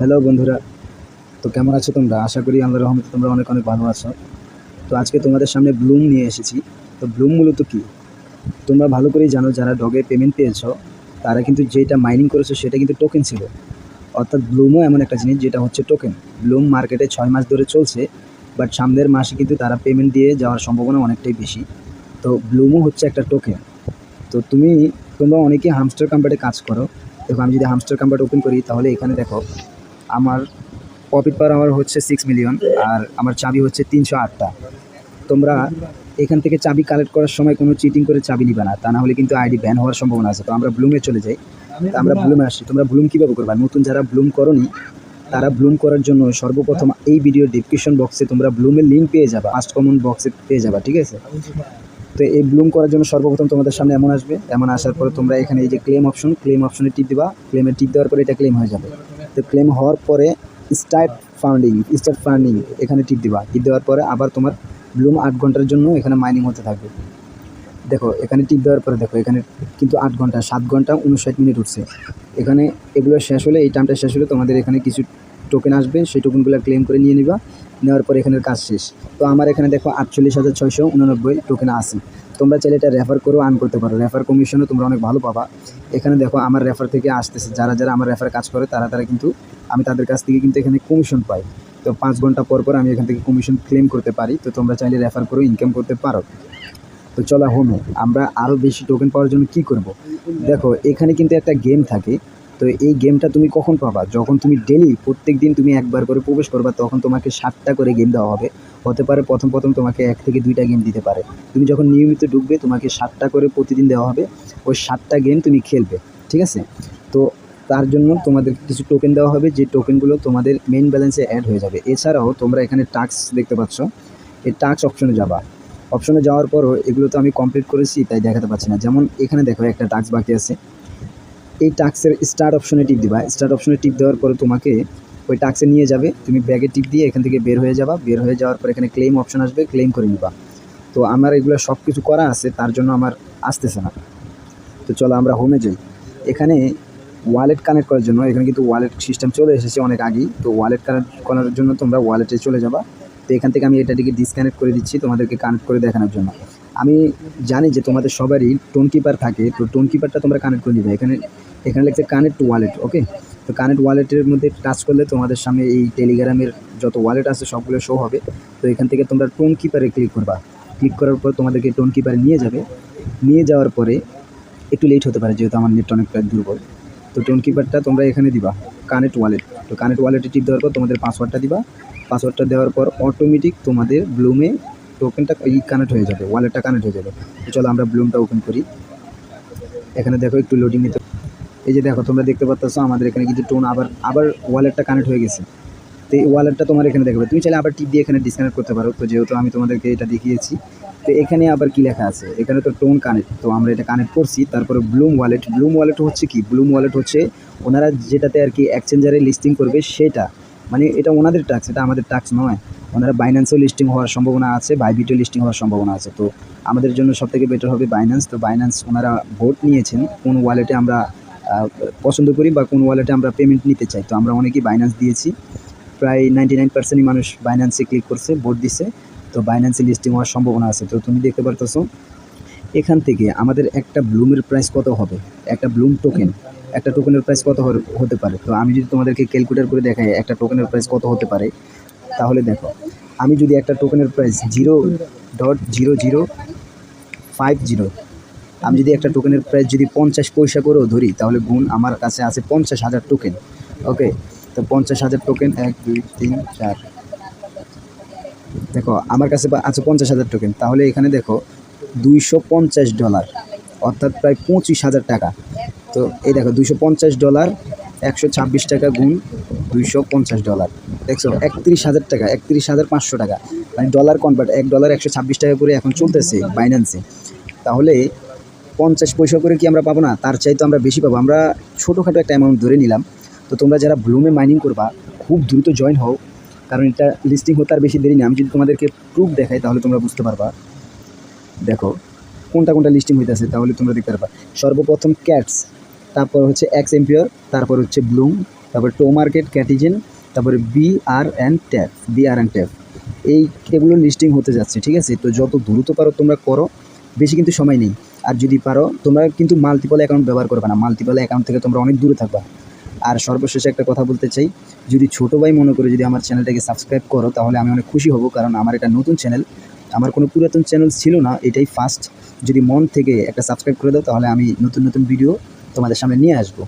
Hello বন্ধুরা, তো কেমন আছো তোমরা? আশা করি আল্লাহর রহমতে তোমরা অনেক অনেক ভালো আছো। তো আজকে তোমাদের সামনে ব্লুম নিয়ে এসেছি। তো ব্লুম মূলত কী তোমরা ভালো করেই জানো, যারা ডগে পেমেন্ট পেয়েছো তারা কিন্তু যেটা মাইনিং করেছো সেটা কিন্তু টোকেন ছিল। অর্থাৎ ব্লুমও এমন একটা জিনিস যেটা হচ্ছে টোকেন। ব্লুম মার্কেটে 6 মাস ধরে চলছে, বাট সামনের মাসে কিন্তু তারা পেমেন্ট দিয়ে যাওয়ার সম্ভাবনা অনেকটাই বেশি। তো ব্লুমও হচ্ছে একটা টোকেন। তো তোমরা অনেকেই হামস্টার কম্প্যাটে কাজ করো। দেখো, আমি যদি হামস্টার কম্প্যাট ওপেন করি তাহলে এখানে দেখো আমার প্রফিট পার আওয়ার হচ্ছে 6 মিলিয়ন, আর আমার চাবি হচ্ছে 308টা। তোমরা এখান থেকে চাবি কালেক্ট করার সময় কোনো চিটিং করে চাবি নিবে না, তা না হলে কিন্তু আইডি ব্যান হওয়ার সম্ভাবনা আছে। তো আমরা ব্লুমে চলে যাই। তো আমরা ব্লুমে আসি। তোমরা ব্লুম কীভাবে করবা? নতুন যারা ব্লুম করনি তারা ব্লুম করার জন্য সর্বপ্রথম এই ভিডিওর ডিসক্রিপশন বক্সে তোমরা ব্লুমের লিঙ্ক পেয়ে যাবা, ফার্স্ট কমন বক্সে পেয়ে যাবা, ঠিক আছে? তো এই ব্লুম করার জন্য সর্বপ্রথম তোমাদের সামনে এমন আসবে। এমন আসার পরে তোমরা এখানে এই যে ক্লেম অপশনে টিপ দিবা। ক্লেমে টিপ দেওয়ার পরে এটা ক্লেম হয়ে যাবে। তো ক্লেম হওয়ার পরে স্টার্ট ফান্ডিং এখানে টিপ দিবা। টিপ দেওয়ার পরে আবার তোমার ব্লুম 8 ঘন্টার জন্য এখানে মাইনিং হতে থাকবে। দেখো, এখানে টিপ দেওয়ার পরে দেখো এখানে কিন্তু 8 ঘন্টা, 7 ঘন্টা 59 মিনিট উঠছে। এখানে এগুলো শেষ হলে, এই টাইমটা শেষ হলে তোমাদের এখানে কিছু টোকেন আসবে, সেই টোকেনগুলো ক্লেম করে নিয়ে নিবা। নেওয়ার পরে এখানের কাজ শেষ। তো আমার এখানে দেখো 48,689 টোকেন আছে। তোমরা চাইলে এটা রেফার করেও আর্ন করতে পারো। রেফার কমিশনও তোমরা অনেক ভালো পাবা। এখানে দেখো আমার রেফার থেকে আসতেছে, যারা যারা আমার রেফারে কাজ করে তারা কিন্তু আমি তাদের কাছ থেকে কিন্তু এখানে কমিশন পাই। তো 5 ঘন্টা পর পর আমি এখান থেকে কমিশন ক্লেম করতে পারি। তো তোমরা চাইলে রেফার করেও ইনকাম করতে পারো। তো চলো হোমে আমরা আরও বেশি টোকেন পাওয়ার জন্য কী করব। দেখো, এখানে কিন্তু একটা গেম থাকে। তো এই গেমটা তুমি কখন পাবা? যখন তুমি ডেলি প্রত্যেক দিন তুমি একবার করে প্রবেশ করবা, তখন তোমাকে 7টা করে গেম দেওয়া হবে। হতে পারে প্রথম তোমাকে 1 থেকে 2টা গেম দিতে পারে। তুমি যখন নিয়মিত ঢুকবে তোমাকে 7টা করে প্রতিদিন দেওয়া হবে। ওই 7টা গেম তুমি খেলবে, ঠিক আছে? তো তার জন্য তোমাদের কিছু টোকেন দেওয়া হবে, যে টোকেনগুলো তোমাদের মেইন ব্যালেন্সে অ্যাড হয়ে যাবে। এছাড়াও তোমরা এখানে টাস্ক দেখতে পাচ্ছ, এই টাস্ক অপশনে যাবা। অপশনে যাওয়ার পরও এগুলো তো আমি কমপ্লিট করেছি তাই দেখাতে পাচ্ছি না। যেমন এখানে দেখো একটা টাস্ক বাকি আছে। এই টাস্কের স্টার্ট অপশনে টিপ দিবা। স্টার্ট অপশনে টিপ দেওয়ার পরে তোমাকে ওই টাস্কে নিয়ে যাবে। তুমি ব্যাগে টিপ দিয়ে এখান থেকে বের হয়ে যাবা। বের হয়ে যাওয়ার পর এখানে ক্লেম অপশন আসবে, ক্লেম করে নিবা। তো আমার এগুলো সব কিছু করা আছে, তার জন্য আমার আসতেছে না। তো চলো আমরা হোমে যাই। এখানে ওয়ালেট কানেক্ট করার জন্য এখানে কিন্তু ওয়ালেট সিস্টেম চলে এসেছে অনেক আগেই। তো ওয়ালেট কানেক্ট করার জন্য তোমরা ওয়ালেটে চলে যাবা। তো এখান থেকে আমি এটাকে ডিসকানেক্ট করে দিচ্ছি তোমাদেরকে কানেক্ট করে দেখানোর জন্য। আমি জানি যে তোমাদের সবারই টোন কিপার থাকে, তো টোন কিপারটা তোমরা কানেক্ট করে নিবে। এখানে লিখছে কানেক্ট টু ওয়ালেট, ওকে? তো কানেক্ট ওয়ালেটের মধ্যে টাচ করলে তোমাদের সামনে এই টেলিগ্রামের যত ওয়ালেট আছে সবগুলো শো হবে। তো এখান থেকে তোমরা টোন কিপারে ক্লিক করবা। ক্লিক করার পর তোমাদেরকে টোন কিপারে নিয়ে যাবে। নিয়ে যাওয়ার পরে একটু লেট হতে পারে, যেহেতু আমার নেট অনেকটা দুর্বল। তো টোন কিপারটা তোমরা এখানে দিবা, কানেক্ট ওয়ালেট। তো কানেক্ট ওয়ালেটে টিপ দেওয়ার পর তোমাদের পাসওয়ার্ডটা দিবা। পাসওয়ার্ডটা দেওয়ার পর অটোমেটিক তোমাদের ব্লুমে টোকেনটা কানেক্ট হয়ে যাবে, ওয়ালেটটা কানেক্ট হয়ে যাবে। তো চলো আমরা ব্লুমটা ওপেন করি। এখানে দেখো একটু লোডিং নিতে। এই যে দেখো, তোমরা দেখতে পাচ্ছ আমাদের এখানে কিন্তু টোন আবার ওয়ালেটটা কানেক্ট হয়ে গেছে। তো এই ওয়ালেটটা তোমার এখানে দেখবে। তুমি চাইলে আবার টিপ দিয়ে এখানে ডিসকানেক্ট করতে পারো। তো যেহেতু আমি তোমাদেরকে এটা দেখিয়েছি, তো এখানে আবার কি লেখা আছে? এখানে তো টোন কানেক্ট, তো আমরা এটা কানেক্ট করছি। তারপরে ব্লুম ওয়ালেট হচ্ছে কি? ব্লুম ওয়ালেট হচ্ছে ওনারা যেটাতে আর কি এক্সচেঞ্জারে লিস্টিং করবে সেটা, মানে এটা ওনাদের টাস্ক, এটা আমাদের টাস্ক নয়। ওনারা বাইন্যান্সেও লিস্টিং হওয়ার সম্ভাবনা আছে, বাইবিটও লিস্টিং হওয়ার সম্ভাবনা আছে। তো আমাদের জন্য সবথেকে বেটার হবে বাইন্যান্স। তো বাইন্যান্স ওনারা ভোট নিয়েছেন কোন ওয়ালেটে আমরা পছন্দ করি বা কোন ওয়ালেটে আমরা পেমেন্ট নিতে চাই। তো আমরা অনেকেই বাইন্যান্স দিয়েছি। প্রায় 99%ই মানুষ বাইন্যান্সে ক্লিক করছে, ভোট দিছে। তো বাইন্যান্সে লিস্টিং হওয়ার সম্ভাবনা আছে। তো তুমি দেখতে পারতেছো এখান থেকে আমাদের একটা ব্লুমের প্রাইস কত হবে, একটা ব্লুম টোকেন, একটা টোকেনের প্রাইস কত হতে পারে। তো আমি যদি তোমাদেরকে ক্যালকুলেট করে দেখাই একটা টোকেনের প্রাইস কত হতে পারে, তাহলে দেখো, আমি যদি একটা টোকেনের প্রাইস 0.0050, আমি যদি একটা টোকেনের প্রাইস যদি 50 পয়সা করেও ধরি, তাহলে গুণ আমার কাছে আছে 50,000 টোকেন, ওকে? তো 50,000 টোকেন, 1 2 3 4, দেখো আমার কাছে আছে 50,000 টোকেন। তাহলে এখানে দেখো $250, অর্থাৎ প্রায় 25,000 টাকা। তো এই দেখো $250, 126 টাকা গুণ $250, দেখছো 31,000 টাকা, 31,500 টাকা। মানে ডলার কনভার্ট, $1 126 টাকা করে এখন চলতেছে বাইন্যান্সে। তাহলে 50 পয়সা করে কি আমরা পাবো না? তার চাইতে আমরা বেশি পাবো। আমরা ছোটোখাটো একটা অ্যামাউন্ট ধরে নিলাম। তো তোমরা যারা ব্লুমে মাইনিং করবা খুব দ্রুত জয়েন হও, কারণ এটা লিস্টিং হতে আর বেশি দেরি নেই। আমি যদি তোমাদেরকে প্রুফ দেখাই তাহলে তোমরা বুঝতে পারবা। দেখো কোনটা লিস্টিং হইতেছে, তাহলে তোমরা দেখতে পারবা। সর্বপ্রথম ক্যাটস, তারপর হচ্ছে এক্স এম্পিয়ার, তারপর হচ্ছে ব্লুম, তারপরে টো মার্কেট, ক্যাটিজেন, তারপরে বিআর অ্যান্ড ট্যাপ এগুলো লিস্টিং হতে যাচ্ছে, ঠিক আছে? তো যত দ্রুত পারো তোমরা করো, বেশি কিন্তু সময় নেই। আর যদি পারো তোমরা কিন্তু মাল্টিপল অ্যাকাউন্ট ব্যবহার করবে না, মাল্টিপল অ্যাকাউন্ট থেকে তোমরা অনেক দূরে থাকবা। আর সর্বশেষে একটা কথা বলতে চাই, যদি ছোটো ভাই মনে করে যদি আমার চ্যানেলটাকে সাবস্ক্রাইব করো তাহলে আমি অনেক খুশি হব, কারণ আমার এটা নতুন চ্যানেল, আমার কোনো পুরাতন চ্যানেল ছিল না, এটাই ফার্স্ট। যদি মন থেকে একটা সাবস্ক্রাইব করে দাও তাহলে আমি নতুন নতুন ভিডিও তোমাদের সামনে নিয়ে আসবো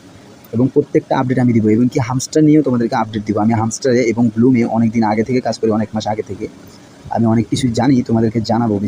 এবং প্রত্যেকটা আপডেট আমি দিব, এবং কি হামস্টার নিয়েও তোমাদেরকে আপডেট দিব। আমি হামস্টারে এবং ব্লুমে অনেক দিন আগে থেকে কাজ করি, অনেক মাস আগে থেকে আমি অনেক কিছু জানি, তোমাদেরকে জানাবো।